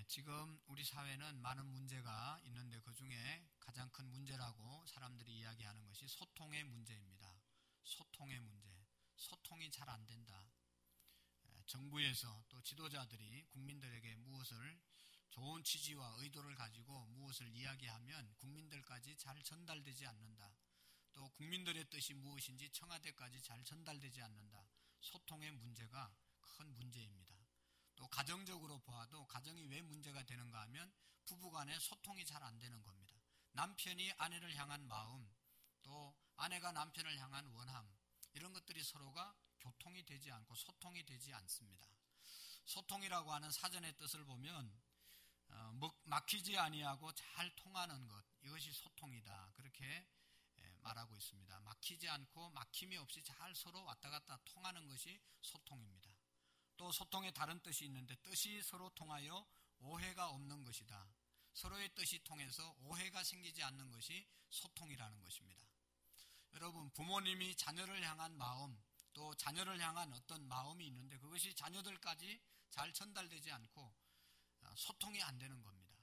지금 우리 사회는 많은 문제가 있는데 그중에 가장 큰 문제라고 사람들이 이야기하는 것이 소통의 문제입니다. 소통의 문제. 소통이 잘 안 된다. 정부에서 또 지도자들이 국민들에게 무엇을 좋은 취지와 의도를 가지고 무엇을 이야기하면 국민들까지 잘 전달되지 않는다. 또 국민들의 뜻이 무엇인지 청와대까지 잘 전달되지 않는다. 소통의 문제가 큰 문제입니다. 또 가정적으로 보아도 가정이 왜 문제가 되는가 하면 부부간에 소통이 잘 안 되는 겁니다. 남편이 아내를 향한 마음, 또 아내가 남편을 향한 원함, 이런 것들이 서로가 교통이 되지 않고 소통이 되지 않습니다. 소통이라고 하는 사전의 뜻을 보면 막히지 아니하고 잘 통하는 것, 이것이 소통이다. 그렇게 말하고 있습니다. 막히지 않고 막힘이 없이 잘 서로 왔다 갔다 통하는 것이 소통입니다. 또 소통에 다른 뜻이 있는데 뜻이 서로 통하여 오해가 없는 것이다. 서로의 뜻이 통해서 오해가 생기지 않는 것이 소통이라는 것입니다. 여러분, 부모님이 자녀를 향한 마음, 또 자녀를 향한 어떤 마음이 있는데 그것이 자녀들까지 잘 전달되지 않고 소통이 안 되는 겁니다.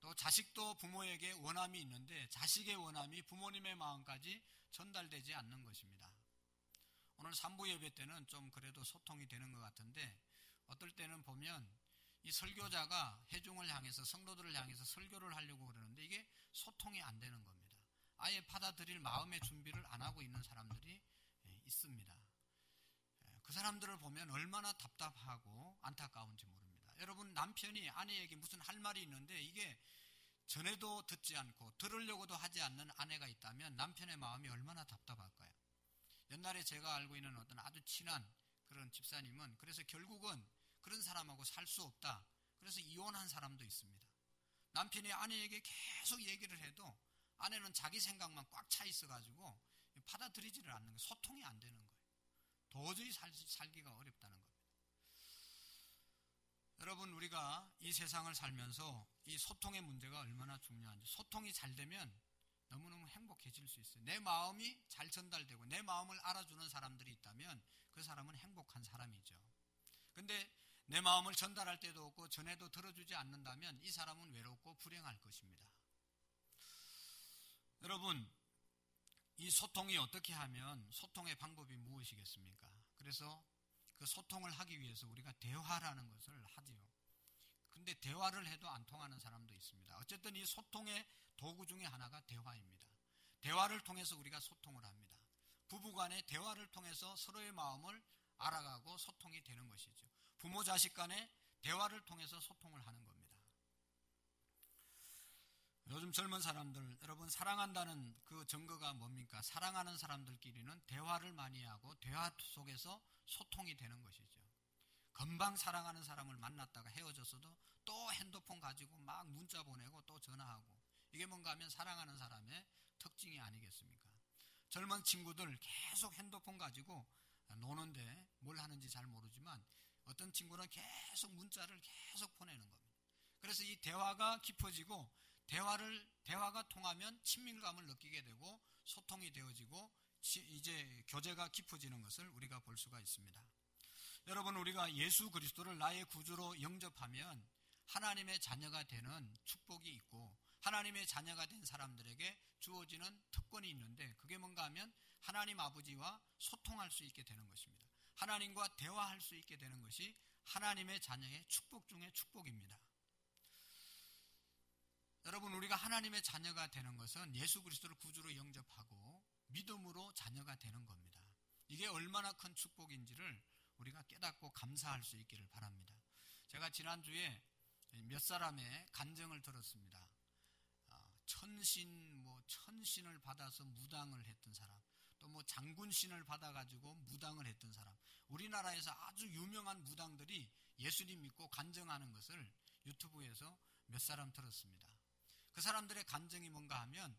또 자식도 부모에게 원함이 있는데 자식의 원함이 부모님의 마음까지 전달되지 않는 것입니다. 오늘 3부 예배 때는 좀 그래도 소통이 되는 것 같은데 어떨 때는 보면 이 설교자가 회중을 향해서 성도들을 향해서 설교를 하려고 그러는데 이게 소통이 안 되는 겁니다. 아예 받아들일 마음의 준비를 안 하고 있는 사람들이 있습니다. 그 사람들을 보면 얼마나 답답하고 안타까운지 모릅니다. 여러분, 남편이 아내에게 무슨 할 말이 있는데 이게 전에도 듣지 않고 들으려고도 하지 않는 아내가 있다면 남편의 마음이 얼마나 답답할까요? 옛날에 제가 알고 있는 어떤 아주 친한 그런 집사님은 그래서 결국은 그런 사람하고 살 수 없다. 그래서 이혼한 사람도 있습니다. 남편이 아내에게 계속 얘기를 해도 아내는 자기 생각만 꽉 차 있어가지고 받아들이지를 않는 거예요. 소통이 안 되는 거예요. 도저히 살기가 어렵다는 겁니다. 여러분, 우리가 이 세상을 살면서 이 소통의 문제가 얼마나 중요한지, 소통이 잘 되면 너무너무 행복해질 수 있어요. 내 마음이 잘 전달되고 내 마음을 알아주는 사람들이 있다면 그 사람은 행복한 사람이죠. 근데 내 마음을 전달할 때도 없고 전에도 들어주지 않는다면 이 사람은 외롭고 불행할 것입니다. 여러분, 이 소통이 어떻게 하면 소통의 방법이 무엇이겠습니까? 그래서 그 소통을 하기 위해서 우리가 대화라는 것을 하지요. 근데 대화를 해도 안 통하는 사람도 있습니다. 어쨌든 이 소통의 도구 중에 하나가 대화입니다. 대화를 통해서 우리가 소통을 합니다. 부부간의 대화를 통해서 서로의 마음을 알아가고 소통이 되는 것이죠. 부모 자식 간의 대화를 통해서 소통을 하는 겁니다. 요즘 젊은 사람들, 여러분, 사랑한다는 그 증거가 뭡니까? 사랑하는 사람들끼리는 대화를 많이 하고 대화 속에서 소통이 되는 것이죠. 금방 사랑하는 사람을 만났다가 헤어졌어도 또 핸드폰 가지고 막 문자 보내고 또 전화하고, 이게 뭔가 하면 사랑하는 사람의 특징이 아니겠습니까? 젊은 친구들 계속 핸드폰 가지고 노는데 뭘 하는지 잘 모르지만 어떤 친구는 계속 문자를 계속 보내는 겁니다. 그래서 이 대화가 깊어지고 대화가 통하면 친밀감을 느끼게 되고 소통이 되어지고 이제 교제가 깊어지는 것을 우리가 볼 수가 있습니다. 여러분, 우리가 예수 그리스도를 나의 구주로 영접하면 하나님의 자녀가 되는 축복이 있고 하나님의 자녀가 된 사람들에게 주어지는 특권이 있는데 그게 뭔가 하면 하나님 아버지와 소통할 수 있게 되는 것입니다. 하나님과 대화할 수 있게 되는 것이 하나님의 자녀의 축복 중에 축복입니다. 여러분, 우리가 하나님의 자녀가 되는 것은 예수 그리스도를 구주로 영접하고 믿음으로 자녀가 되는 겁니다. 이게 얼마나 큰 축복인지를 우리가 깨닫고 감사할 수 있기를 바랍니다. 제가 지난주에 몇 사람의 간증을 들었습니다. 천신을 받아서 무당을 했던 사람, 또 장군신을 받아가지고 무당을 했던 사람, 우리나라에서 아주 유명한 무당들이 예수님 믿고 간증하는 것을 유튜브에서 몇 사람 들었습니다. 그 사람들의 간증이 뭔가 하면,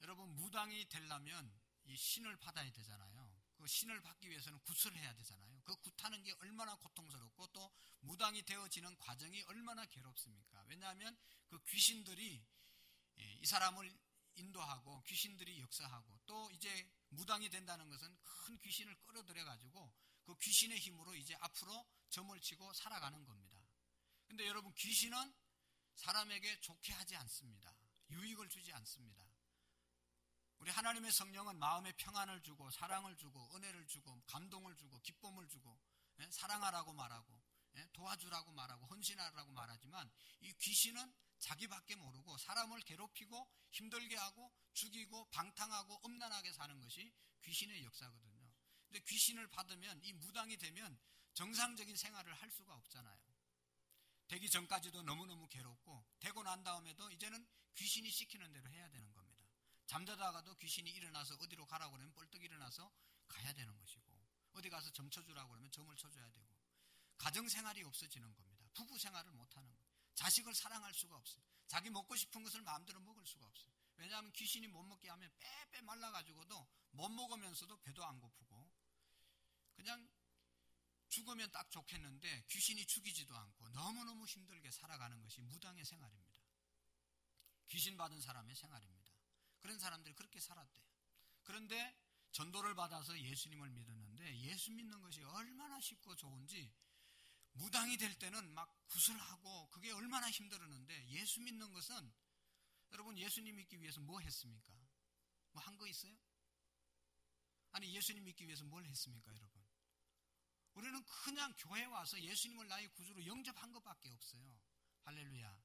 여러분, 무당이 되려면 이 신을 받아야 되잖아요. 그 신을 받기 위해서는 굿을 해야 되잖아요. 그 굿하는 게 얼마나 고통스럽고 또 무당이 되어지는 과정이 얼마나 괴롭습니까? 왜냐하면 그 귀신들이 이 사람을 인도하고 귀신들이 역사하고 또 이제 무당이 된다는 것은 큰 귀신을 끌어들여 가지고 그 귀신의 힘으로 이제 앞으로 점을 치고 살아가는 겁니다. 근데 여러분, 귀신은 사람에게 좋게 하지 않습니다. 유익을 주지 않습니다. 우리 하나님의 성령은 마음에 평안을 주고 사랑을 주고 은혜를 주고 감동을 주고 기쁨을 주고 사랑하라고 말하고 도와주라고 말하고 헌신하라고 말하지만, 이 귀신은 자기밖에 모르고 사람을 괴롭히고 힘들게 하고 죽이고 방탕하고 음란하게 사는 것이 귀신의 역사거든요. 근데 귀신을 받으면, 이 무당이 되면 정상적인 생활을 할 수가 없잖아요. 되기 전까지도 너무너무 괴롭고, 되고 난 다음에도 이제는 귀신이 시키는 대로 해야 되는 겁니다. 잠자다가도 귀신이 일어나서 어디로 가라고 그러면 벌떡 일어나서 가야 되는 것이고, 어디 가서 점 쳐주라고 그러면 점을 쳐줘야 되고, 가정생활이 없어지는 겁니다. 부부생활을 못하는 거예요. 자식을 사랑할 수가 없어요. 자기 먹고 싶은 것을 마음대로 먹을 수가 없어요. 왜냐하면 귀신이 못 먹게 하면 빼빼 말라가지고도 못 먹으면서도 배도 안 고프고, 그냥 죽으면 딱 좋겠는데 귀신이 죽이지도 않고 너무너무 힘들게 살아가는 것이 무당의 생활입니다. 귀신 받은 사람의 생활입니다. 그런 사람들이 그렇게 살았대요. 그런데 전도를 받아서 예수님을 믿었는데, 예수 믿는 것이 얼마나 쉽고 좋은지, 무당이 될 때는 막 구슬하고 그게 얼마나 힘들었는데, 예수 믿는 것은, 여러분, 예수님 믿기 위해서 뭐 했습니까? 뭐 한 거 있어요? 아니, 예수님 믿기 위해서 뭘 했습니까, 여러분? 우리는 그냥 교회 와서 예수님을 나의 구주로 영접한 것밖에 없어요. 할렐루야.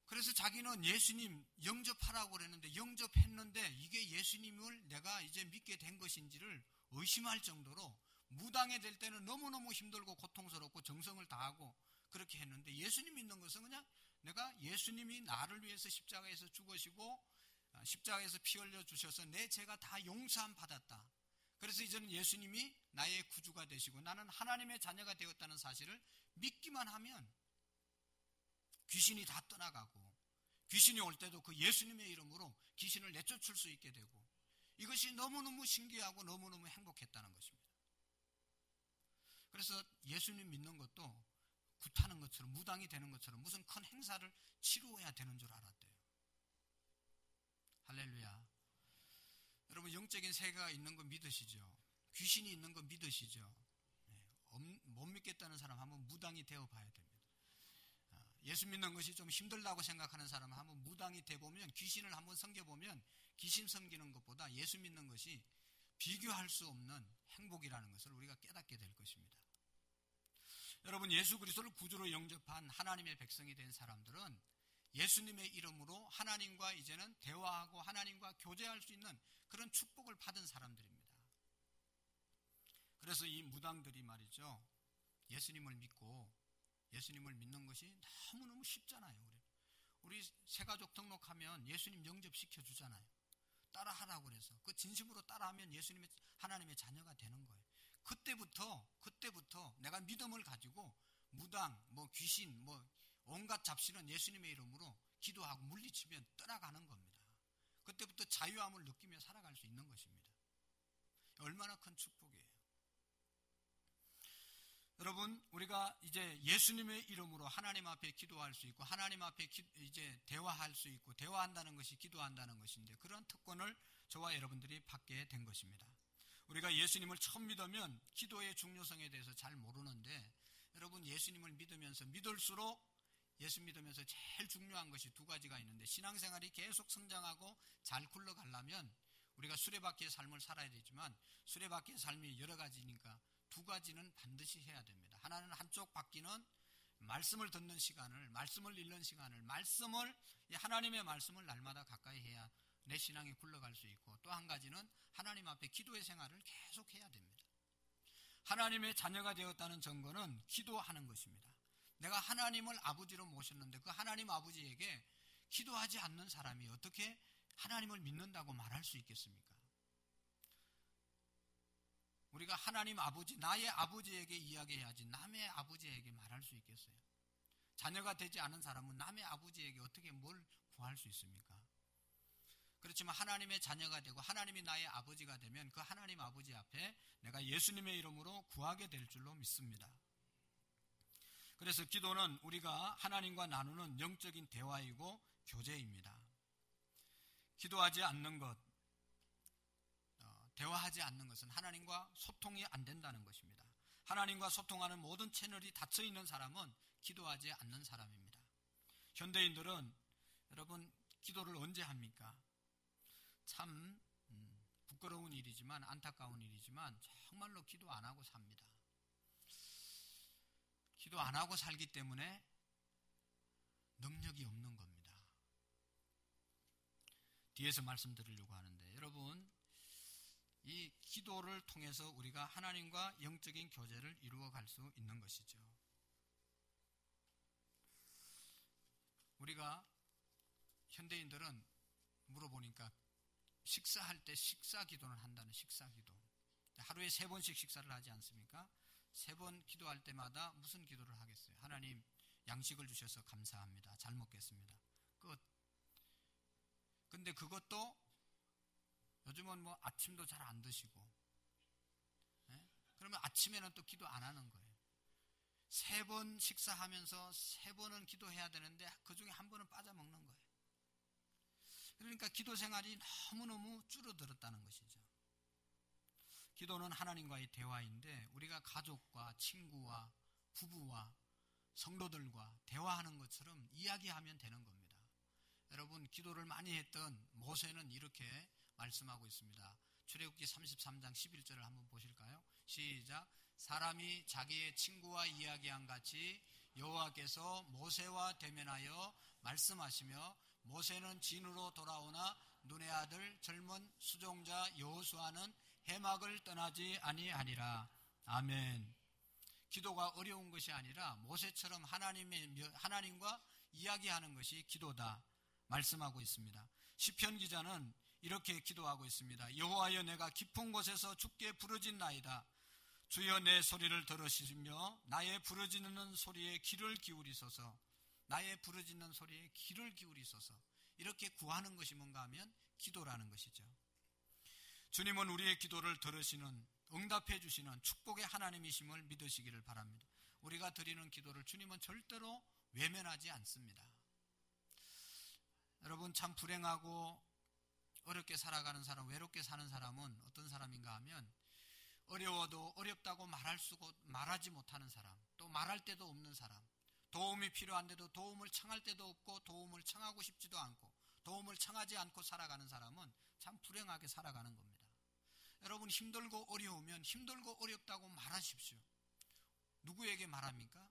그래서 자기는 예수님 영접하라고 그랬는데, 영접했는데 이게 예수님을 내가 이제 믿게 된 것인지를 의심할 정도로, 무당이 될 때는 너무너무 힘들고 고통스럽고 정성을 다하고 그렇게 했는데, 예수님 믿는 것은 그냥 내가 예수님이 나를 위해서 십자가에서 죽으시고 십자가에서 피 흘려 주셔서 내 죄가 다 용서함 받았다. 그래서 이제는 예수님이 나의 구주가 되시고 나는 하나님의 자녀가 되었다는 사실을 믿기만 하면 귀신이 다 떠나가고, 귀신이 올 때도 그 예수님의 이름으로 귀신을 내쫓을 수 있게 되고, 이것이 너무너무 신기하고 너무너무 행복했다는 것입니다. 그래서 예수님 믿는 것도 굿하는 것처럼, 무당이 되는 것처럼 무슨 큰 행사를 치루어야 되는 줄 알았대요. 할렐루야. 여러분, 영적인 세계가 있는 거 믿으시죠? 귀신이 있는 거 믿으시죠? 못 믿겠다는 사람 한번 무당이 되어 봐야 됩니다. 예수 믿는 것이 좀 힘들다고 생각하는 사람은 한번 무당이 돼보면, 귀신을 한번 섬겨보면, 귀신 섬기는 것보다 예수 믿는 것이 비교할 수 없는 행복이라는 것을 우리가 깨닫게 될 것입니다. 여러분, 예수 그리스도를 구주로 영접한 하나님의 백성이 된 사람들은 예수님의 이름으로 하나님과 이제는 대화하고 하나님과 교제할 수 있는 그런 축복을 받은 사람들입니다. 그래서 이 무당들이 말이죠, 예수님을 믿고, 예수님을 믿는 것이 너무너무 쉽잖아요. 우리 새가족 등록하면 예수님 영접시켜 주잖아요. 따라하라고 그래서 그 진심으로 따라하면 예수님의, 하나님의 자녀가 되는 거예요. 그때부터 내가 믿음을 가지고 무당, 귀신, 온갖 잡신은 예수님의 이름으로 기도하고 물리치면 떠나가는 겁니다. 그때부터 자유함을 느끼며 살아갈 수 있는 것입니다. 얼마나 큰 축복이에요. 여러분, 우리가 이제 예수님의 이름으로 하나님 앞에 기도할 수 있고, 하나님 앞에 이제 대화할 수 있고, 대화한다는 것이 기도한다는 것인데, 그런 특권을 저와 여러분들이 받게 된 것입니다. 우리가 예수님을 처음 믿으면 기도의 중요성에 대해서 잘 모르는데, 여러분, 예수님을 믿으면서 믿을수록, 예수 믿으면서 제일 중요한 것이 두 가지가 있는데, 신앙생활이 계속 성장하고 잘 굴러가려면 우리가 수레바퀴의 삶을 살아야 되지만, 수레바퀴의 삶이 여러 가지니까 두 가지는 반드시 해야 됩니다. 하나는 한쪽 바퀴는 말씀을 듣는 시간을, 말씀을 읽는 시간을, 하나님의 말씀을 날마다 가까이 해야 내 신앙이 굴러갈 수 있고, 또 한 가지는 하나님 앞에 기도의 생활을 계속 해야 됩니다. 하나님의 자녀가 되었다는 증거는 기도하는 것입니다. 내가 하나님을 아버지로 모셨는데 그 하나님 아버지에게 기도하지 않는 사람이 어떻게 하나님을 믿는다고 말할 수 있겠습니까? 우리가 하나님 아버지, 나의 아버지에게 이야기해야지 남의 아버지에게 말할 수 있겠어요? 자녀가 되지 않은 사람은 남의 아버지에게 어떻게 뭘 구할 수 있습니까? 그렇지만 하나님의 자녀가 되고 하나님이 나의 아버지가 되면 그 하나님 아버지 앞에 내가 예수님의 이름으로 구하게 될 줄로 믿습니다. 그래서 기도는 우리가 하나님과 나누는 영적인 대화이고 교제입니다. 기도하지 않는 것, 대화하지 않는 것은 하나님과 소통이 안 된다는 것입니다. 하나님과 소통하는 모든 채널이 닫혀 있는 사람은 기도하지 않는 사람입니다. 현대인들은 여러분 기도를 언제 합니까? 참 부끄러운 일이지만 안타까운 일이지만 정말로 기도 안 하고 삽니다. 기도 안 하고 살기 때문에 능력이 없는 겁니다. 뒤에서 말씀드리려고 하는데 여러분 이 기도를 통해서 우리가 하나님과 영적인 교제를 이루어갈 수 있는 것이죠. 우리가 현대인들은 물어보니까 식사할 때 식사 기도는 한다는 식사 기도. 하루에 3번씩 식사를 하지 않습니까? 3번 기도할 때마다 무슨 기도를 하겠어요? 하나님 양식을 주셔서 감사합니다. 잘 먹겠습니다. 끝. 근데 그것도 요즘은 뭐 아침도 잘 안 드시고, 예? 그러면 아침에는 또 기도 안 하는 거예요. 3번 식사하면서 3번은 기도해야 되는데 그 중에 1번은 빠져먹는 거예요. 그러니까 기도 생활이 너무너무 줄어들었다는 것이죠. 기도는 하나님과의 대화인데 우리가 가족과 친구와 부부와 성도들과 대화하는 것처럼 이야기하면 되는 겁니다. 여러분 기도를 많이 했던 모세는 이렇게 말씀하고 있습니다. 출애굽기 33장 11절을 한번 보실까요? 시작. 사람이 자기의 친구와 이야기한 같이 여호와께서 모세와 대면하여 말씀하시며 모세는 진으로 돌아오나 눈의 아들 젊은 수종자 여호수아는 해막을 떠나지 아니하니라. 아멘. 기도가 어려운 것이 아니라 모세처럼 하나님과 이야기하는 것이 기도다 말씀하고 있습니다. 시편 기자는 이렇게 기도하고 있습니다. 여호와여 내가 깊은 곳에서 주께 부르짖나이다. 주여 내 소리를 들으시며 나의 부르짖는 소리에 귀를 기울이소서. 나의 부르짖는 소리에 귀를 기울이소서. 이렇게 구하는 것이 뭔가 하면 기도라는 것이죠. 주님은 우리의 기도를 들으시는 응답해 주시는 축복의 하나님이심을 믿으시기를 바랍니다. 우리가 드리는 기도를 주님은 절대로 외면하지 않습니다. 여러분 참 불행하고 어렵게 살아가는 사람, 외롭게 사는 사람은 어떤 사람인가 하면 어려워도 어렵다고 말하지 못하는 사람, 또 말할 데도 없는 사람, 도움이 필요한데도 도움을 청할 데도 없고 도움을 청하고 싶지도 않고 도움을 청하지 않고 살아가는 사람은 참 불행하게 살아가는 겁니다. 여러분 힘들고 어려우면 힘들고 어렵다고 말하십시오. 누구에게 말합니까?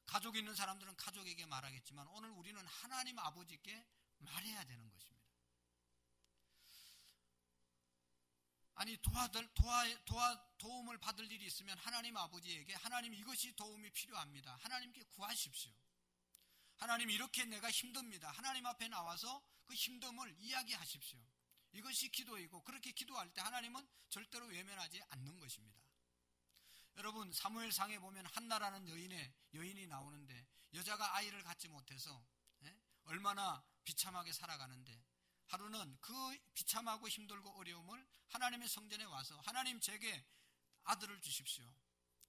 가족 있는 사람들은 가족에게 말하겠지만 오늘 우리는 하나님 아버지께 말해야 되는 것입니다. 아니 도움을 받을 일이 있으면 하나님 아버지에게 하나님 이것이 도움이 필요합니다. 하나님께 구하십시오. 하나님 이렇게 내가 힘듭니다. 하나님 앞에 나와서 그 힘듦을 이야기하십시오. 이것이 기도이고 그렇게 기도할 때 하나님은 절대로 외면하지 않는 것입니다. 여러분 사무엘상에 보면 한나라는 여인이 나오는데 여자가 아이를 갖지 못해서 얼마나 비참하게 살아가는데 하루는 그 비참하고 힘들고 어려움을 하나님의 성전에 와서 하나님 제게 아들을 주십시오.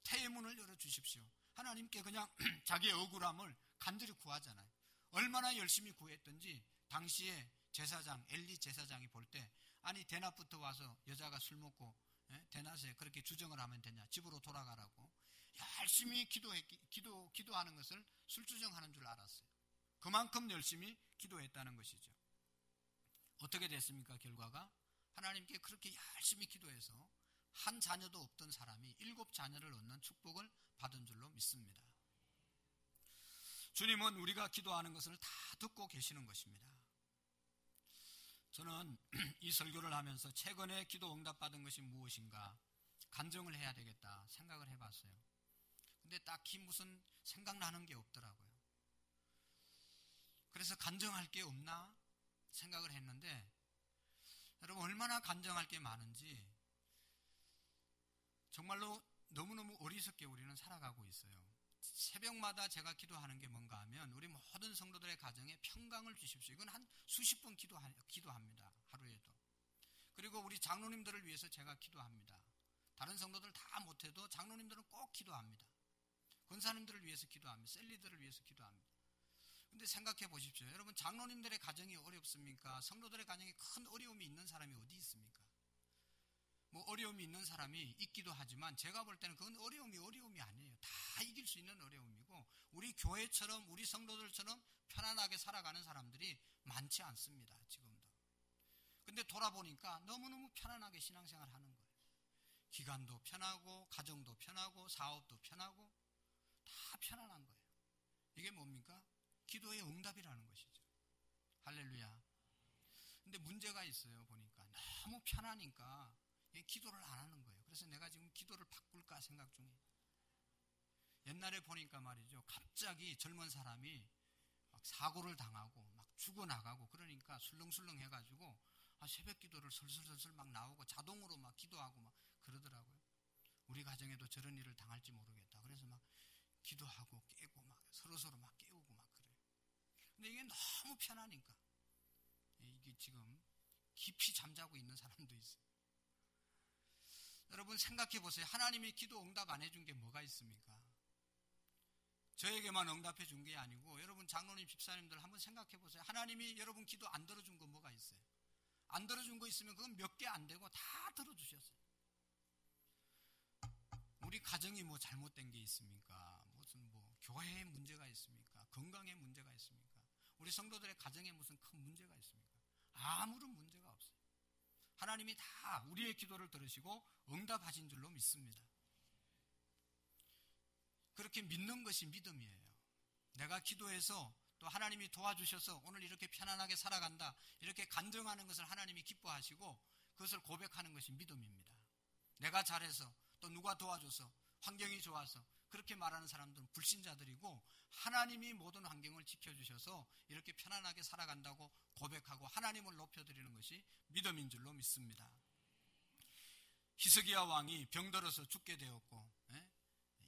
태의 문을 열어주십시오. 하나님께 그냥 자기의 억울함을 간절히 구하잖아요. 얼마나 열심히 구했던지 당시에 제사장 엘리 제사장이 볼 때 아니 대낮부터 와서 여자가 술 먹고 대낮에 그렇게 주정을 하면 되냐 집으로 돌아가라고 열심히 기도하는 것을 술주정하는 줄 알았어요. 그만큼 열심히 기도했다는 것이죠. 어떻게 됐습니까? 결과가 하나님께 그렇게 열심히 기도해서 한 자녀도 없던 사람이 7자녀를 얻는 축복을 받은 줄로 믿습니다. 주님은 우리가 기도하는 것을 다 듣고 계시는 것입니다. 저는 이 설교를 하면서 최근에 기도 응답받은 것이 무엇인가 간증을 해야 되겠다 생각을 해봤어요. 근데 딱히 무슨 생각나는 게 없더라고요. 그래서 간증할 게 없나 생각을 했는데 여러분 얼마나 간증할 게 많은지 정말로 너무너무 어리석게 우리는 살아가고 있어요. 새벽마다 제가 기도하는 게 뭔가 하면 우리 모든 성도들의 가정에 평강을 주십시오. 이건 한 수십 번 기도합니다. 하루에도. 그리고 우리 장로님들을 위해서 제가 기도합니다. 다른 성도들 다 못해도 장로님들은 꼭 기도합니다. 권사님들을 위해서 기도합니다. 셀리들을 위해서 기도합니다. 근데 생각해 보십시오. 여러분 장로님들의 가정이 어렵습니까? 성도들의 가정에 큰 어려움이 있는 사람이 어디 있습니까? 뭐 어려움이 있는 사람이 있기도 하지만 제가 볼 때는 그건 어려움이 아니에요. 다 이길 수 있는 어려움이고 우리 교회처럼 우리 성도들처럼 편안하게 살아가는 사람들이 많지 않습니다. 지금도. 근데 돌아보니까 너무너무 편안하게 신앙생활 하는 거예요. 기간도 편하고 가정도 편하고 사업도 편하고 다 편안한 거예요. 이게 뭡니까? 기도의 응답이라는 것이죠. 할렐루야. 근데 문제가 있어요. 보니까 너무 편하니까 기도를 안 하는 거예요. 그래서 내가 지금 기도를 바꿀까 생각 중이에요. 옛날에 보니까 말이죠. 갑자기 젊은 사람이 막 사고를 당하고 막 죽어나가고 그러니까 술렁술렁 해가지고 새벽 기도를 슬슬슬슬 막 나오고 자동으로 막 기도하고 막 그러더라고요. 우리 가정에도 저런 일을 당할지 모르겠다. 그래서 막 기도하고 깨고 막 서로서로 막 깨우고 막 그래요. 근데 이게 너무 편하니까 이게 지금 깊이 잠자고 있는 사람도 있어요. 여러분 생각해 보세요. 하나님이 기도 응답 안 해준 게 뭐가 있습니까? 저에게만 응답해 준 게 아니고 여러분 장로님 집사님들 한번 생각해 보세요. 하나님이 여러분 기도 안 들어준 거 뭐가 있어요? 안 들어준 거 있으면 그건 몇 개 안 되고 다 들어주셨어요. 우리 가정이 뭐 잘못된 게 있습니까? 무슨 뭐 교회에 문제가 있습니까? 건강에 문제가 있습니까? 우리 성도들의 가정에 무슨 큰 문제가 있습니까? 아무런 문제가 없어요. 하나님이 다 우리의 기도를 들으시고 응답하신 줄로 믿습니다. 그렇게 믿는 것이 믿음이에요. 내가 기도해서 또 하나님이 도와주셔서 오늘 이렇게 편안하게 살아간다. 이렇게 간증하는 것을 하나님이 기뻐하시고 그것을 고백하는 것이 믿음입니다. 내가 잘해서 또 누가 도와줘서 환경이 좋아서 그렇게 말하는 사람들은 불신자들이고 하나님이 모든 환경을 지켜주셔서 이렇게 편안하게 살아간다고 고백하고 하나님을 높여드리는 것이 믿음인 줄로 믿습니다. 히스기야 왕이 병들어서 죽게 되었고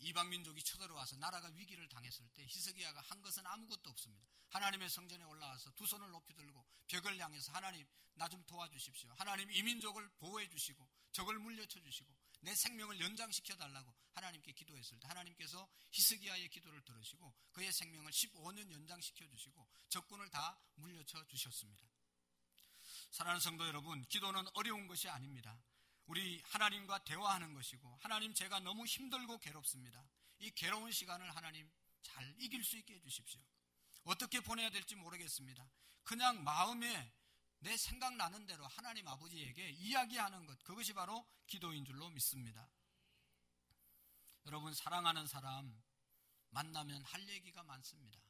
이방 민족이 쳐들어와서 나라가 위기를 당했을 때 히스기야가 한 것은 아무것도 없습니다. 하나님의 성전에 올라와서 두 손을 높이 들고 벽을 향해서 하나님 나 좀 도와주십시오. 하나님 이 민족을 보호해 주시고 적을 물려쳐 주시고 내 생명을 연장시켜 달라고 하나님께 기도했을 때 하나님께서 히스기야의 기도를 들으시고 그의 생명을 15년 연장시켜 주시고 적군을 다 물려쳐 주셨습니다. 사랑하는 성도 여러분, 기도는 어려운 것이 아닙니다. 우리 하나님과 대화하는 것이고 하나님 제가 너무 힘들고 괴롭습니다. 이 괴로운 시간을 하나님 잘 이길 수 있게 해주십시오. 어떻게 보내야 될지 모르겠습니다. 그냥 마음에 내 생각나는 대로 하나님 아버지에게 이야기하는 것, 그것이 바로 기도인 줄로 믿습니다. 여러분 사랑하는 사람 만나면 할 얘기가 많습니다.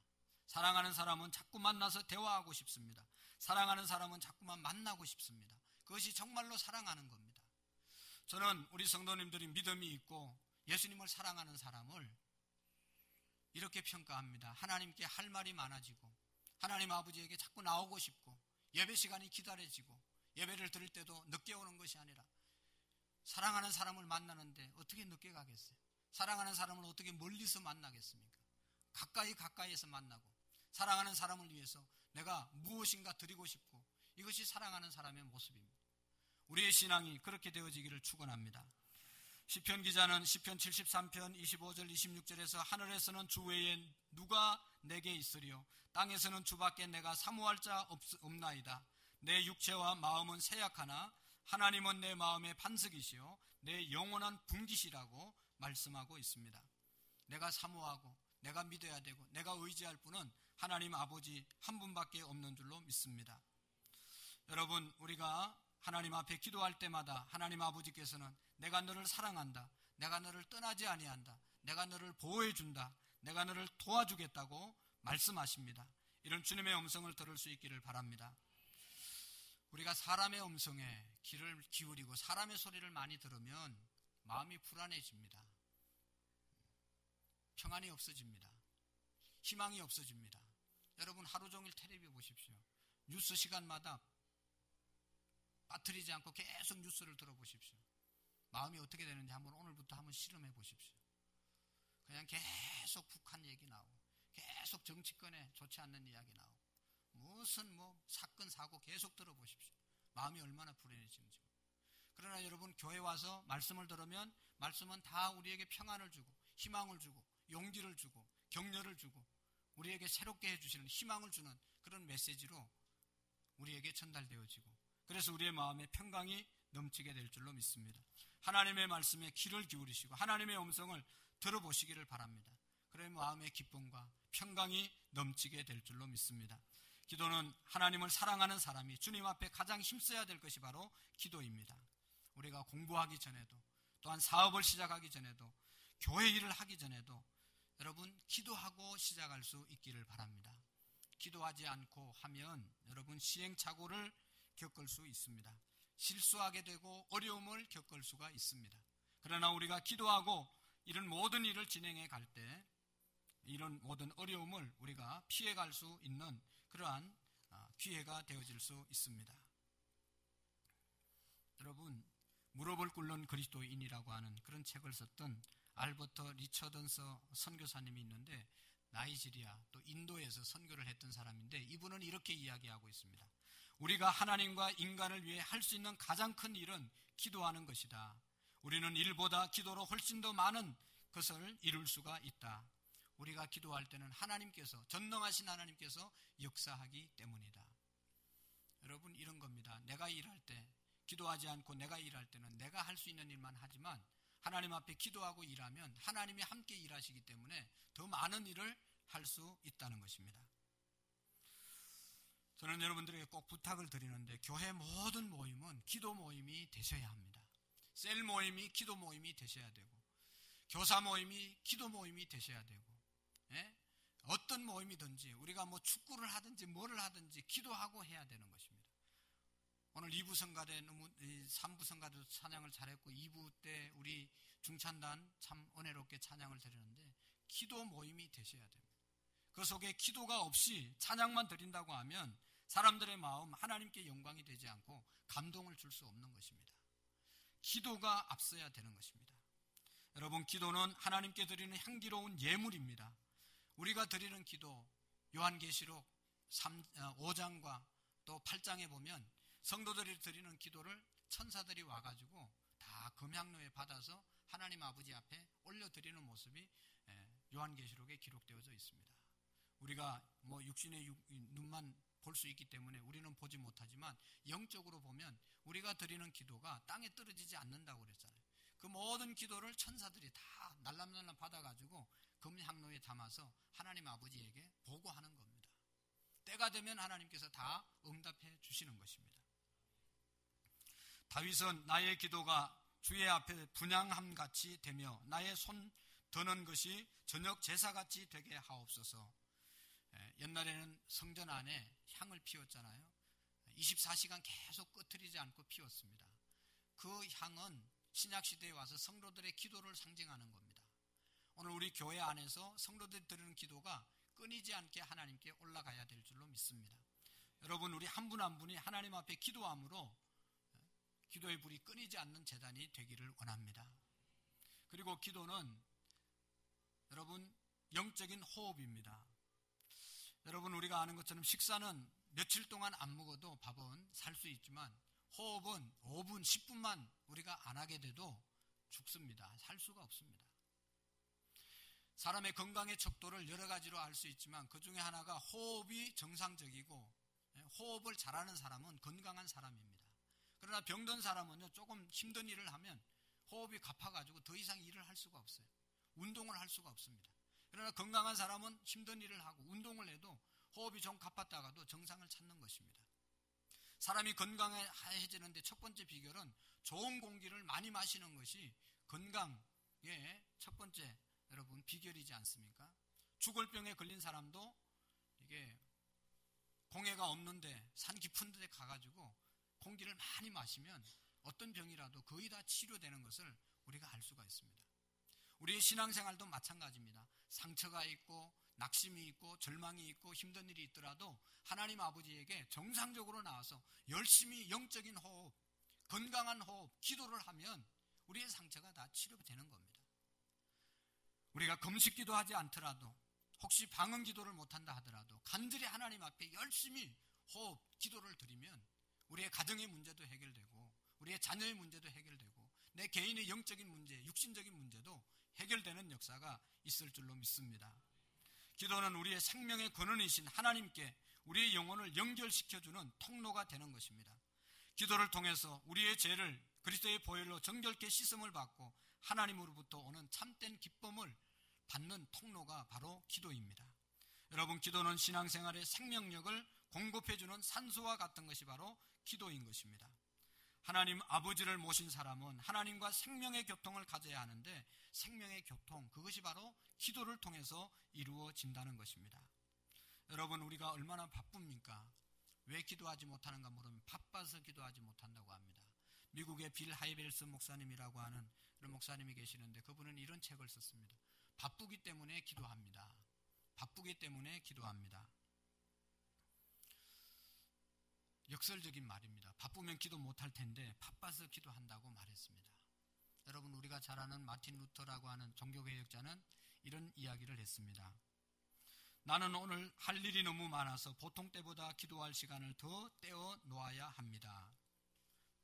사랑하는 사람은 자꾸 만나서 대화하고 싶습니다. 사랑하는 사람은 자꾸만 만나고 싶습니다. 그것이 정말로 사랑하는 겁니다. 저는 우리 성도님들이 믿음이 있고 예수님을 사랑하는 사람을 이렇게 평가합니다. 하나님께 할 말이 많아지고 하나님 아버지에게 자꾸 나오고 싶고 예배 시간이 기다려지고 예배를 들을 때도 늦게 오는 것이 아니라 사랑하는 사람을 만나는데 어떻게 늦게 가겠어요? 사랑하는 사람을 어떻게 멀리서 만나겠습니까? 가까이에서 만나고 사랑하는 사람을 위해서 내가 무엇인가 드리고 싶고 이것이 사랑하는 사람의 모습입니다. 우리의 신앙이 그렇게 되어지기를 축원합니다. 시편 기자는 시편 73편 25절 26절에서 하늘에서는 주 외에 누가 내게 있으리요 땅에서는 주밖에 내가 사모할 자 없나이다. 내 육체와 마음은 세약하나 하나님은 내 마음의 반석이시요 내 영원한 분깃이라고 말씀하고 있습니다. 내가 사모하고 내가 믿어야 되고 내가 의지할 분은 하나님 아버지 한 분밖에 없는 줄로 믿습니다. 여러분 우리가 하나님 앞에 기도할 때마다 하나님 아버지께서는 내가 너를 사랑한다. 내가 너를 떠나지 아니한다. 내가 너를 보호해준다. 내가 너를 도와주겠다고 말씀하십니다. 이런 주님의 음성을 들을 수 있기를 바랍니다. 우리가 사람의 음성에 귀를 기울이고 사람의 소리를 많이 들으면 마음이 불안해집니다. 평안이 없어집니다. 희망이 없어집니다. 여러분 하루 종일 텔레비 보십시오. 뉴스 시간마다 빠뜨리지 않고 계속 뉴스를 들어보십시오. 마음이 어떻게 되는지 오늘부터 한번 실험해 보십시오. 그냥 계속 북한 얘기 나오고 계속 정치권에 좋지 않는 이야기 나오고 무슨 사건 사고 계속 들어보십시오. 마음이 얼마나 불안해지는지. 그러나 여러분 교회 와서 말씀을 들으면 말씀은 다 우리에게 평안을 주고 희망을 주고 용기를 주고 격려를 주고 우리에게 새롭게 해주시는 희망을 주는 그런 메시지로 우리에게 전달되어지고 그래서 우리의 마음에 평강이 넘치게 될 줄로 믿습니다. 하나님의 말씀에 귀를 기울이시고 하나님의 음성을 들어보시기를 바랍니다. 그래 마음의 기쁨과 평강이 넘치게 될 줄로 믿습니다. 기도는 하나님을 사랑하는 사람이 주님 앞에 가장 힘써야 될 것이 바로 기도입니다. 우리가 공부하기 전에도, 또한 사업을 시작하기 전에도, 교회 일을 하기 전에도 여러분 기도하고 시작할 수 있기를 바랍니다. 기도하지 않고 하면 여러분 시행착오를 겪을 수 있습니다. 실수하게 되고 어려움을 겪을 수가 있습니다. 그러나 우리가 기도하고 이런 모든 일을 진행해 갈 때 이런 모든 어려움을 우리가 피해갈 수 있는 그러한 기회가 되어질 수 있습니다. 여러분, 무릎을 꿇는 그리스도인이라고 하는 그런 책을 썼던 알버트 리처던스 선교사님이 있는데 나이지리아 또 인도에서 선교를 했던 사람인데 이분은 이렇게 이야기하고 있습니다. 우리가 하나님과 인간을 위해 할 수 있는 가장 큰 일은 기도하는 것이다. 우리는 일보다 기도로 훨씬 더 많은 것을 이룰 수가 있다. 우리가 기도할 때는 하나님께서, 전능하신 하나님께서 역사하기 때문이다. 여러분, 이런 겁니다. 내가 일할 때, 기도하지 않고 내가 일할 때는 내가 할 수 있는 일만 하지만 하나님 앞에 기도하고 일하면 하나님이 함께 일하시기 때문에 더 많은 일을 할 수 있다는 것입니다. 저는 여러분들에게 꼭 부탁을 드리는데 교회 모든 모임은 기도 모임이 되셔야 합니다. 셀 모임이 기도 모임이 되셔야 되고 교사 모임이 기도 모임이 되셔야 되고 어떤 모임이든지 우리가 뭐 축구를 하든지 뭐를 하든지 기도하고 해야 되는 것입니다. 오늘 2부 성가대 3부 성가대도 찬양을 잘했고 2부 때 우리 중찬단 참 은혜롭게 찬양을 드리는데 기도 모임이 되셔야 됩니다. 그 속에 기도가 없이 찬양만 드린다고 하면 사람들의 마음 하나님께 영광이 되지 않고 감동을 줄 수 없는 것입니다. 기도가 앞서야 되는 것입니다. 여러분, 기도는 하나님께 드리는 향기로운 예물입니다. 우리가 드리는 기도, 요한계시록 5장과 또 8장에 보면 성도들이 드리는 기도를 천사들이 와가지고 다 금향로에 받아서 하나님 아버지 앞에 올려드리는 모습이 요한계시록에 기록되어져 있습니다. 우리가 뭐 육신의 눈만 볼 수 있기 때문에 우리는 보지 못하지만 영적으로 보면 우리가 드리는 기도가 땅에 떨어지지 않는다고 그랬잖아요. 그 모든 기도를 천사들이 다 날람날람 받아가지고 금향로에 담아서 하나님 아버지에게 보고하는 겁니다. 때가 되면 하나님께서 다 응답해 주시는 것입니다. 다윗은 나의 기도가 주의 앞에 분향함같이 되며 나의 손 드는 것이 저녁 제사같이 되게 하옵소서. 옛날에는 성전 안에 향을 피웠잖아요. 24시간 계속 꺼트리지 않고 피웠습니다. 그 향은 신약시대에 와서 성도들의 기도를 상징하는 겁니다. 오늘 우리 교회 안에서 성도들이 드리는 기도가 끊이지 않게 하나님께 올라가야 될 줄로 믿습니다. 여러분, 우리 한 분 한 분이 하나님 앞에 기도함으로 기도의 불이 끊이지 않는 제단이 되기를 원합니다. 그리고 기도는 여러분 영적인 호흡입니다. 여러분, 우리가 아는 것처럼 식사는 며칠 동안 안 먹어도 밥은 살 수 있지만 호흡은 5분, 10분만 우리가 안 하게 돼도 죽습니다. 살 수가 없습니다. 사람의 건강의 척도를 여러 가지로 알 수 있지만 그 중에 하나가 호흡이 정상적이고 호흡을 잘하는 사람은 건강한 사람입니다. 그러나 병든 사람은요, 조금 힘든 일을 하면 호흡이 가파가지고 더 이상 일을 할 수가 없어요. 운동을 할 수가 없습니다. 그러나 건강한 사람은 힘든 일을 하고 운동을 해도 호흡이 좀 가팠다가도 정상을 찾는 것입니다. 사람이 건강해지는데 첫 번째 비결은 좋은 공기를 많이 마시는 것이 건강의 첫 번째 여러분 비결이지 않습니까? 죽을 병에 걸린 사람도 이게 공해가 없는데 산 깊은 데 가가지고 공기를 많이 마시면 어떤 병이라도 거의 다 치료되는 것을 우리가 알 수가 있습니다. 우리의 신앙생활도 마찬가지입니다. 상처가 있고 낙심이 있고 절망이 있고 힘든 일이 있더라도 하나님 아버지에게 정상적으로 나와서 열심히 영적인 호흡, 건강한 호흡, 기도를 하면 우리의 상처가 다 치료되는 겁니다. 우리가 금식기도 하지 않더라도 혹시 방언기도를 못한다 하더라도 간절히 하나님 앞에 열심히 호흡, 기도를 드리면 우리의 가정의 문제도 해결되고 우리의 자녀의 문제도 해결되고 내 개인의 영적인 문제, 육신적인 문제도 해결되는 역사가 있을 줄로 믿습니다. 기도는 우리의 생명의 근원이신 하나님께 우리의 영혼을 연결시켜주는 통로가 되는 것입니다. 기도를 통해서 우리의 죄를 그리스도의 보혈로 정결케 씻음을 받고 하나님으로부터 오는 참된 기쁨을 받는 통로가 바로 기도입니다. 여러분, 기도는 신앙생활의 생명력을 공급해주는 산소와 같은 것이 바로 기도인 것입니다. 하나님 아버지를 모신 사람은 하나님과 생명의 교통을 가져야 하는데, 생명의 교통, 그것이 바로 기도를 통해서 이루어진다는 것입니다. 여러분, 우리가 얼마나 바쁩니까? 왜 기도하지 못하는가 물으면 바빠서 기도하지 못한다고 합니다. 미국의 빌 하이벨스 목사님이라고 하는 그런 목사님이 계시는데, 그분은 이런 책을 썼습니다. 바쁘기 때문에 기도합니다. 바쁘기 때문에 기도합니다. 역설적인 말입니다. 바쁘면 기도 못할 텐데 바빠서 기도한다고 말했습니다. 여러분, 우리가 잘 아는 마틴 루터라고 하는 종교개혁자는 이런 이야기를 했습니다. 나는 오늘 할 일이 너무 많아서 보통 때보다 기도할 시간을 더 떼어 놓아야 합니다.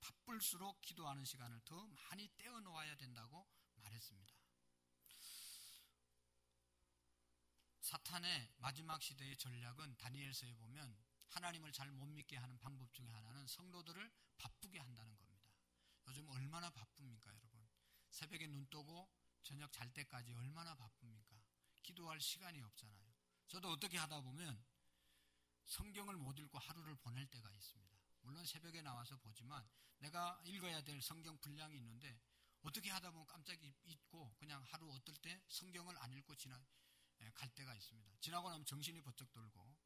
바쁠수록 기도하는 시간을 더 많이 떼어 놓아야 된다고 말했습니다. 사탄의 마지막 시대의 전략은 다니엘서에 보면 하나님을 잘 못 믿게 하는 방법 중에 하나는 성도들을 바쁘게 한다는 겁니다. 요즘 얼마나 바쁩니까, 여러분? 새벽에 눈 뜨고 저녁 잘 때까지 얼마나 바쁩니까? 기도할 시간이 없잖아요. 저도 어떻게 하다 보면 성경을 못 읽고 하루를 보낼 때가 있습니다. 물론 새벽에 나와서 보지만 내가 읽어야 될 성경 분량이 있는데 어떻게 하다 보면 깜짝이 잊고 그냥 하루 어떨 때 성경을 안 읽고 갈 때가 있습니다. 지나고 나면 정신이 번쩍 들고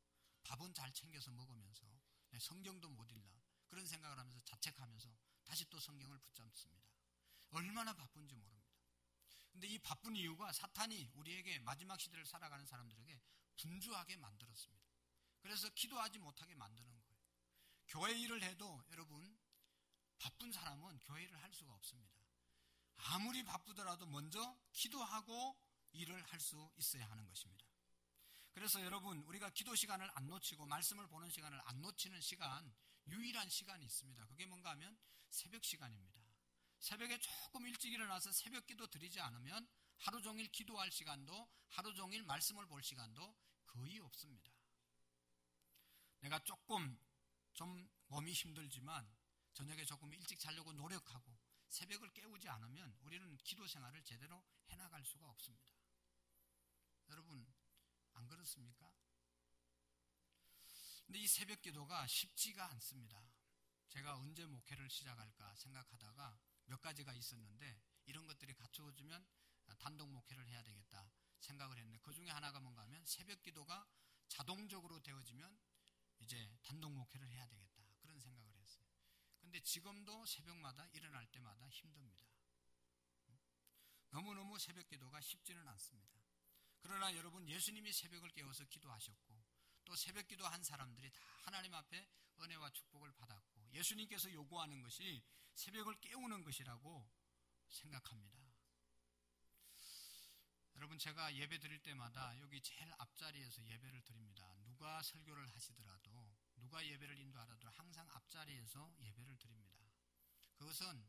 밥은 잘 챙겨서 먹으면서 성경도 못 읽나 그런 생각을 하면서 자책하면서 다시 또 성경을 붙잡습니다. 얼마나 바쁜지 모릅니다. 근데 이 바쁜 이유가 사탄이 우리에게 마지막 시대를 살아가는 사람들에게 분주하게 만들었습니다. 그래서 기도하지 못하게 만드는 거예요. 교회 일을 해도 여러분, 바쁜 사람은 교회 일을 할 수가 없습니다. 아무리 바쁘더라도 먼저 기도하고 일을 할 수 있어야 하는 것입니다. 그래서 여러분, 우리가 기도 시간을 안 놓치고 말씀을 보는 시간을 안 놓치는 시간, 유일한 시간이 있습니다. 그게 뭔가 하면 새벽 시간입니다. 새벽에 조금 일찍 일어나서 새벽 기도 드리지 않으면 하루 종일 기도할 시간도, 하루 종일 말씀을 볼 시간도 거의 없습니다. 내가 조금 좀 몸이 힘들지만 저녁에 조금 일찍 자려고 노력하고 새벽을 깨우지 않으면 우리는 기도 생활을 제대로 해나갈 수가 없습니다. 여러분, 안 그렇습니까? 근데 이 새벽 기도가 쉽지가 않습니다. 제가 언제 목회를 시작할까 생각하다가 몇 가지가 있었는데 이런 것들이 갖추어지면 단독 목회를 해야 되겠다 생각을 했는데, 그 중에 하나가 뭔가 하면 새벽 기도가 자동적으로 되어지면 이제 단독 목회를 해야 되겠다 그런 생각을 했어요. 근데 지금도 새벽마다 일어날 때마다 힘듭니다. 너무너무 새벽 기도가 쉽지는 않습니다. 그러나 여러분, 예수님이 새벽을 깨워서 기도하셨고 또 새벽 기도한 사람들이 다 하나님 앞에 은혜와 축복을 받았고 예수님께서 요구하는 것이 새벽을 깨우는 것이라고 생각합니다. 여러분, 제가 예배 드릴 때마다 여기 제일 앞자리에서 예배를 드립니다. 누가 설교를 하시더라도, 누가 예배를 인도하더라도 항상 앞자리에서 예배를 드립니다. 그것은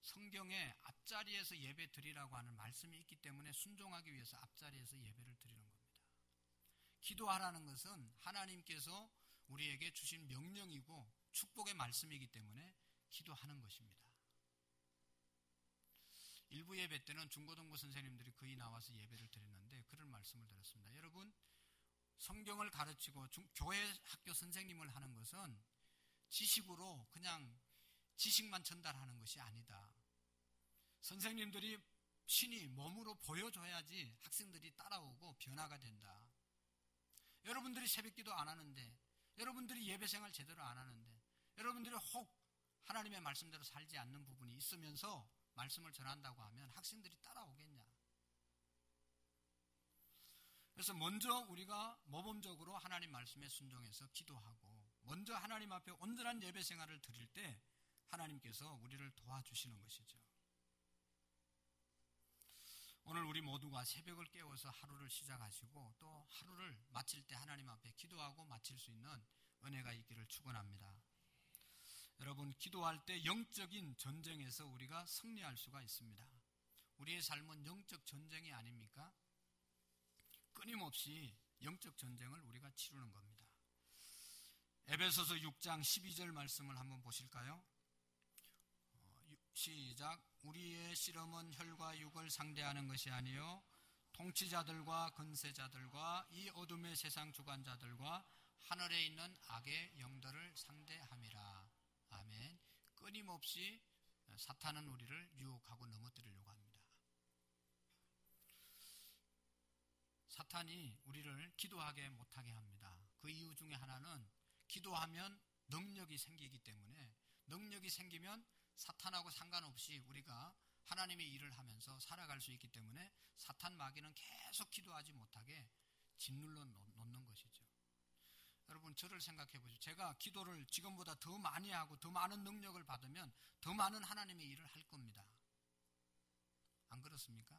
성경에 앞자리에서 예배 드리라고 하는 말씀이 있기 때문에 순종하기 위해서 앞자리에서 예배를 드리는 겁니다. 기도하라는 것은 하나님께서 우리에게 주신 명령이고 축복의 말씀이기 때문에 기도하는 것입니다. 일부 예배 때는 중고등부 선생님들이 거의 나와서 예배를 드렸는데 그런 말씀을 드렸습니다. 여러분, 성경을 가르치고 교회 학교 선생님을 하는 것은 지식으로 그냥 지식만 전달하는 것이 아니다. 선생님들이 친히 몸으로 보여줘야지 학생들이 따라오고 변화가 된다. 여러분들이 새벽기도 안 하는데, 여러분들이 예배생활 제대로 안 하는데, 여러분들이 혹 하나님의 말씀대로 살지 않는 부분이 있으면서 말씀을 전한다고 하면 학생들이 따라오겠냐. 그래서 먼저 우리가 모범적으로 하나님 말씀에 순종해서 기도하고 먼저 하나님 앞에 온전한 예배생활을 드릴 때 하나님께서 우리를 도와주시는 것이죠. 오늘 우리 모두가 새벽을 깨워서 하루를 시작하시고 또 하루를 마칠 때 하나님 앞에 기도하고 마칠 수 있는 은혜가 있기를 축원합니다. 여러분, 기도할 때 영적인 전쟁에서 우리가 승리할 수가 있습니다. 우리의 삶은 영적 전쟁이 아닙니까? 끊임없이 영적 전쟁을 우리가 치르는 겁니다. 에베소서 6장 12절 말씀을 한번 보실까요? 시작. 우리의 씨름은 혈과 육을 상대하는 것이 아니요 통치자들과 권세자들과 이 어둠의 세상 주관자들과 하늘에 있는 악의 영들을 상대함이라. 아멘. 끊임없이 사탄은 우리를 유혹하고 넘어뜨리려고 합니다. 사탄이 우리를 기도하게 못하게 합니다. 그 이유 중에 하나는 기도하면 능력이 생기기 때문에, 능력이 생기면 사탄하고 상관없이 우리가 하나님의 일을 하면서 살아갈 수 있기 때문에 사탄 마귀는 계속 기도하지 못하게 짓눌러 놓는 것이죠. 여러분, 저를 생각해 보십시오. 제가 기도를 지금보다 더 많이 하고 더 많은 능력을 받으면 더 많은 하나님의 일을 할 겁니다. 안 그렇습니까?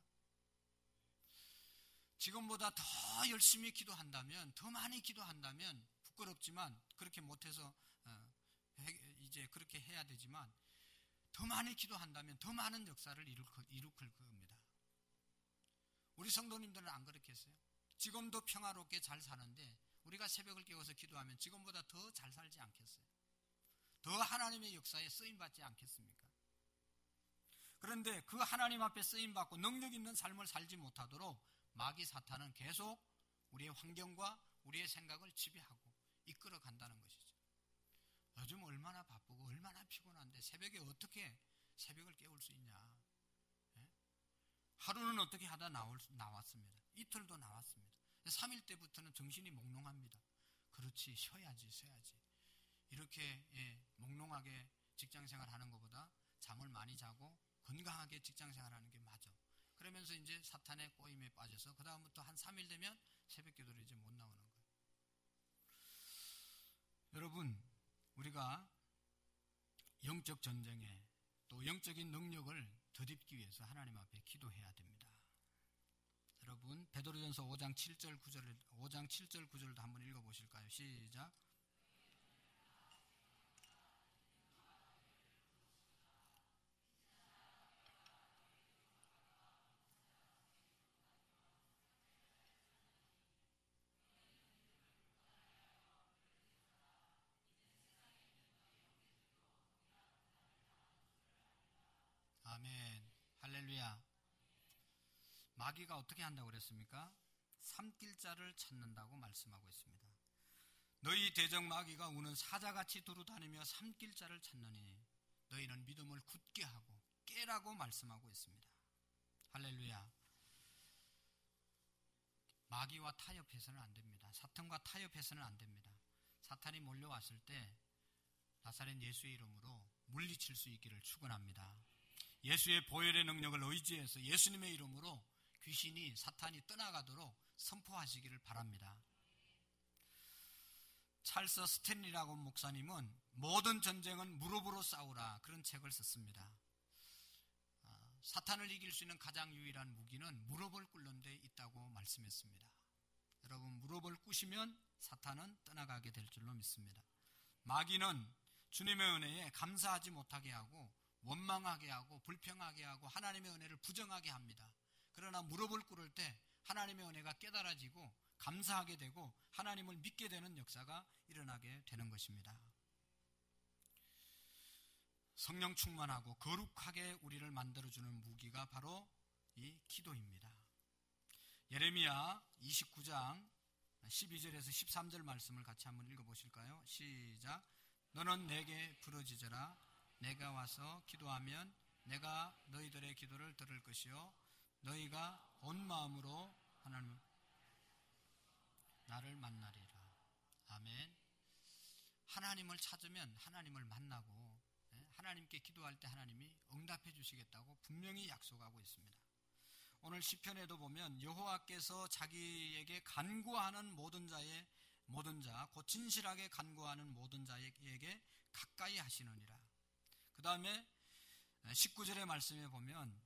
지금보다 더 열심히 기도한다면, 더 많이 기도한다면, 부끄럽지만 그렇게 못해서 이제 그렇게 해야 되지만, 더 많이 기도한다면 더 많은 역사를 이룩할 겁니다. 우리 성도님들은 안 그렇겠어요? 지금도 평화롭게 잘 사는데 우리가 새벽을 깨워서 기도하면 지금보다 더 잘 살지 않겠어요? 더 하나님의 역사에 쓰임받지 않겠습니까? 그런데 그 하나님 앞에 쓰임받고 능력 있는 삶을 살지 못하도록 마귀 사탄은 계속 우리의 환경과 우리의 생각을 지배하고 이끌어 간다는 것이죠. 요즘 얼마나 바쁘고 얼마나 피곤한데 새벽에 어떻게 새벽을 깨울 수 있냐? 예? 하루는 어떻게 하다 나왔습니다. 이틀도 나왔습니다. 3일 때부터는 정신이 몽롱합니다. 그렇지, 쉬어야지. 이렇게 몽롱하게 직장생활 하는 것보다 잠을 많이 자고 건강하게 직장생활 하는 게 맞아. 그러면서 이제 사탄의 꼬임에 빠져서 그 다음부터 한 3일 되면 새벽 기도를 이제 못 나오는 거예요. 여러분, 우리가 영적 전쟁에 또 영적인 능력을 덧입기 위해서 하나님 앞에 기도해야 됩니다. 여러분, 베드로전서 5장 7절 9절도 한번 읽어보실까요? 시작. 아멘. 할렐루야. 마귀가 어떻게 한다고 그랬습니까? 삼킬 자를 찾는다고 말씀하고 있습니다. 너희 대적 마귀가 우는 사자같이 두루다니며 삼킬 자를 찾느니 너희는 믿음을 굳게 하고 깨라고 말씀하고 있습니다. 할렐루야. 마귀와 타협해서는 안 됩니다. 사탄과 타협해서는 안 됩니다. 사탄이 몰려왔을 때 나사렛 예수의 이름으로 물리칠 수 있기를 축원합니다. 예수의 보혈의 능력을 의지해서 예수님의 이름으로 귀신이 사탄이 떠나가도록 선포하시기를 바랍니다. 찰스 스탠리라고 목사님은 모든 전쟁은 무릎으로 싸우라 그런 책을 썼습니다. 사탄을 이길 수 있는 가장 유일한 무기는 무릎을 꿇는 데 있다고 말씀했습니다. 여러분, 무릎을 꿇으시면 사탄은 떠나가게 될 줄로 믿습니다. 마귀는 주님의 은혜에 감사하지 못하게 하고 원망하게 하고 불평하게 하고 하나님의 은혜를 부정하게 합니다. 그러나 무릎을 꿇을 때 하나님의 은혜가 깨달아지고 감사하게 되고 하나님을 믿게 되는 역사가 일어나게 되는 것입니다. 성령 충만하고 거룩하게 우리를 만들어주는 무기가 바로 이 기도입니다. 예레미야 29장 12절에서 13절 말씀을 같이 한번 읽어보실까요? 시작. 너는 내게 부르짖어라. 내가 와서 기도하면 내가 너희들의 기도를 들을 것이요 너희가 온 마음으로 하나님 나를 만나리라. 아멘. 하나님을 찾으면 하나님을 만나고 하나님께 기도할 때 하나님이 응답해 주시겠다고 분명히 약속하고 있습니다. 오늘 시편에도 보면 여호와께서 자기에게 간구하는 모든 자 곧 진실하게 간구하는 모든 자에게 가까이 하시느니라. 그 다음에 19절의 말씀에 보면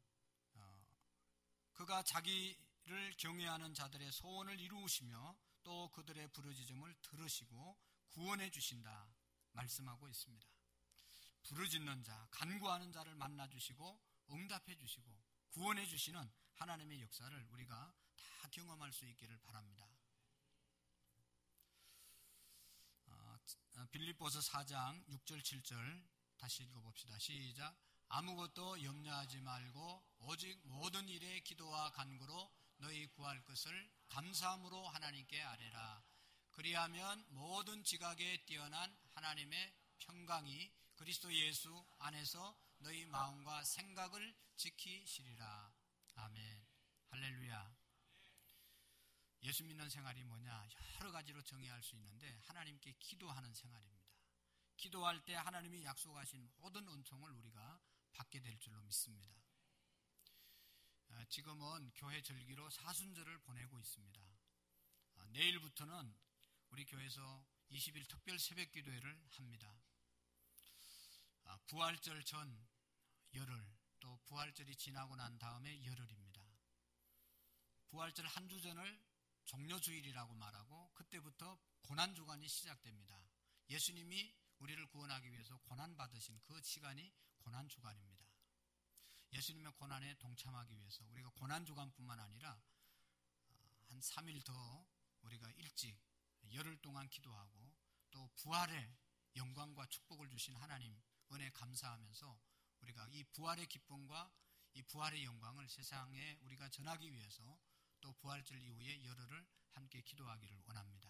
그가 자기를 경외하는 자들의 소원을 이루시며 또 그들의 부르짖음을 들으시고 구원해 주신다 말씀하고 있습니다. 부르짖는 자, 간구하는 자를 만나주시고 응답해 주시고 구원해 주시는 하나님의 역사를 우리가 다 경험할 수 있기를 바랍니다. 빌립보서 4장 6절 7절 다시 읽어봅시다. 시작. 아무것도 염려하지 말고 오직 모든 일에 기도와 간구로 너희 구할 것을 감사함으로 하나님께 아뢰라. 그리하면 모든 지각에 뛰어난 하나님의 평강이 그리스도 예수 안에서 너희 마음과 생각을 지키시리라. 아멘. 할렐루야. 예수 믿는 생활이 뭐냐? 여러 가지로 정의할 수 있는데 하나님께 기도하는 생활입니다. 기도할 때 하나님이 약속하신 모든 은총을 우리가 받게 될 줄로 믿습니다. 지금은 교회 절기로 사순절을 보내고 있습니다. 내일부터는 우리 교회에서 20일 특별 새벽 기도회를 합니다. 부활절 전 열흘, 또 부활절이 지나고 난 다음에 열흘입니다. 부활절 한 주 전을 종료주일이라고 말하고 그때부터 고난주간이 시작됩니다. 예수님이 우리를 구원하기 위해서 고난받으신 그 시간이 고난주간입니다. 예수님의 고난에 동참하기 위해서 우리가 고난주간뿐만 아니라 한 3일 더 우리가 일찍 열흘 동안 기도하고 또 부활의 영광과 축복을 주신 하나님 은혜 감사하면서 우리가 이 부활의 기쁨과 이 부활의 영광을 세상에 우리가 전하기 위해서 또 부활절 이후에 열흘을 함께 기도하기를 원합니다.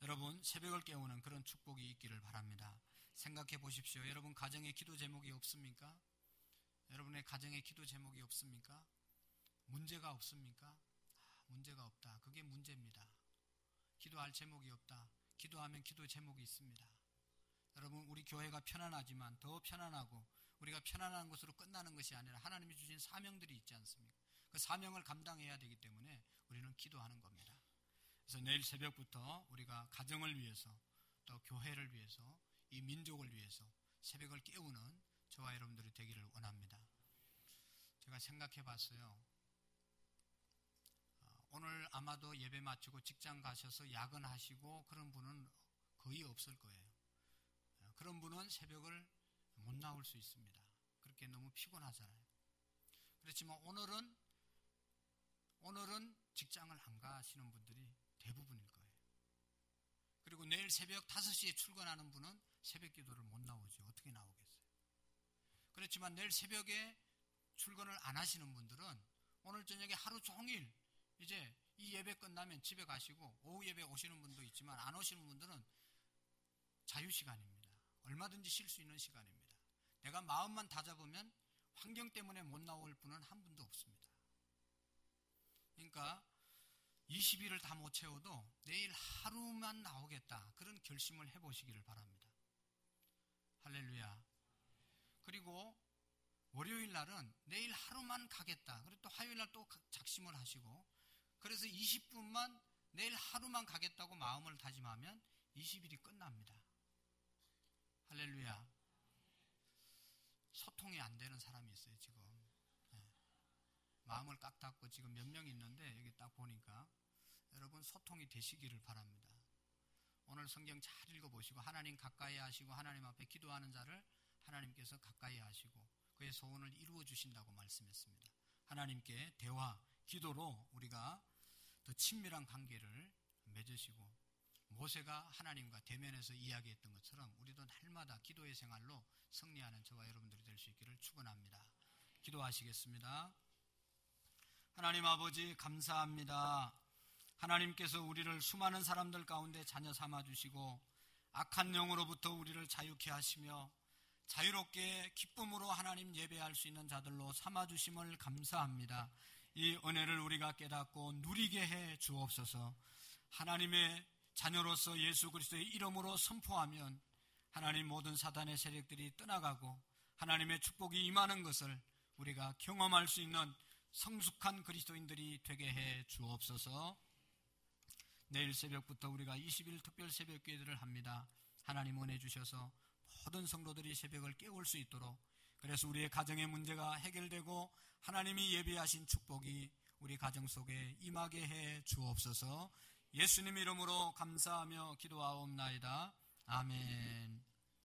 여러분, 새벽을 깨우는 그런 축복이 있기를 바랍니다. 생각해 보십시오. 여러분 가정에 기도 제목이 없습니까? 여러분의 가정에 기도 제목이 없습니까? 문제가 없습니까? 문제가 없다. 그게 문제입니다. 기도할 제목이 없다. 기도하면 기도 제목이 있습니다. 여러분, 우리 교회가 편안하지만 더 편안하고 우리가 편안한 것으로 끝나는 것이 아니라 하나님이 주신 사명들이 있지 않습니까? 그 사명을 감당해야 되기 때문에 우리는 기도하는 겁니다. 그래서 내일 새벽부터 우리가 가정을 위해서 또 교회를 위해서 이 민족을 위해서 새벽을 깨우는 저와 여러분들이 되기를 원합니다. 제가 생각해 봤어요. 오늘 아마도 예배 마치고 직장 가셔서 야근하시고 그런 분은 거의 없을 거예요. 그런 분은 새벽을 못 나올 수 있습니다. 그렇게 너무 피곤하잖아요. 그렇지만 오늘은 직장을 안 가시는 분들이 대부분일 거예요. 그리고 내일 새벽 5시에 출근하는 분은 새벽 기도를 못 나오죠. 어떻게 나오겠어요? 그렇지만 내일 새벽에 출근을 안 하시는 분들은 오늘 저녁에 하루 종일 이제 이 예배 끝나면 집에 가시고 오후 예배 오시는 분도 있지만 안 오시는 분들은 자유시간입니다. 얼마든지 쉴 수 있는 시간입니다. 내가 마음만 다잡으면 환경 때문에 못 나올 분은 한 분도 없습니다. 그러니까 20일을 다 못 채워도 내일 하루만 나오겠다. 그런 결심을 해보시기를 바랍니다. 할렐루야. 그리고 월요일 날은 내일 하루만 가겠다. 그리고 또 화요일 날 또 작심을 하시고 그래서 20분만 내일 하루만 가겠다고 마음을 다짐하면 20일이 끝납니다. 할렐루야. 소통이 안 되는 사람이 있어요, 지금. 마음을 꽉 닫고 지금 몇 명 있는데 여기 딱 보니까 여러분 소통이 되시기를 바랍니다. 오늘 성경 잘 읽어보시고 하나님 가까이 하시고 하나님 앞에 기도하는 자를 하나님께서 가까이 하시고 그의 소원을 이루어 주신다고 말씀했습니다. 하나님께 대화, 기도로 우리가 더 친밀한 관계를 맺으시고 모세가 하나님과 대면해서 이야기했던 것처럼 우리도 날마다 기도의 생활로 승리하는 저와 여러분들이 될 수 있기를 축원합니다. 기도하시겠습니다. 하나님 아버지 감사합니다. 하나님께서 우리를 수많은 사람들 가운데 자녀 삼아주시고 악한 영으로부터 우리를 자유케 하시며 자유롭게 기쁨으로 하나님 예배할 수 있는 자들로 삼아주심을 감사합니다. 이 은혜를 우리가 깨닫고 누리게 해 주옵소서. 하나님의 자녀로서 예수 그리스도의 이름으로 선포하면 하나님 모든 사단의 세력들이 떠나가고 하나님의 축복이 임하는 것을 우리가 경험할 수 있는 성숙한 그리스도인들이 되게 해 주옵소서. 내일 새벽부터 우리가 20일 특별 새벽 기도를 합니다. 하나님 은혜 주셔서 모든 성도들이 새벽을 깨울 수 있도록 그래서 우리의 가정의 문제가 해결되고 하나님이 예비하신 축복이 우리 가정 속에 임하게 해 주옵소서. 예수님 이름으로 감사하며 기도하옵나이다. 아멘.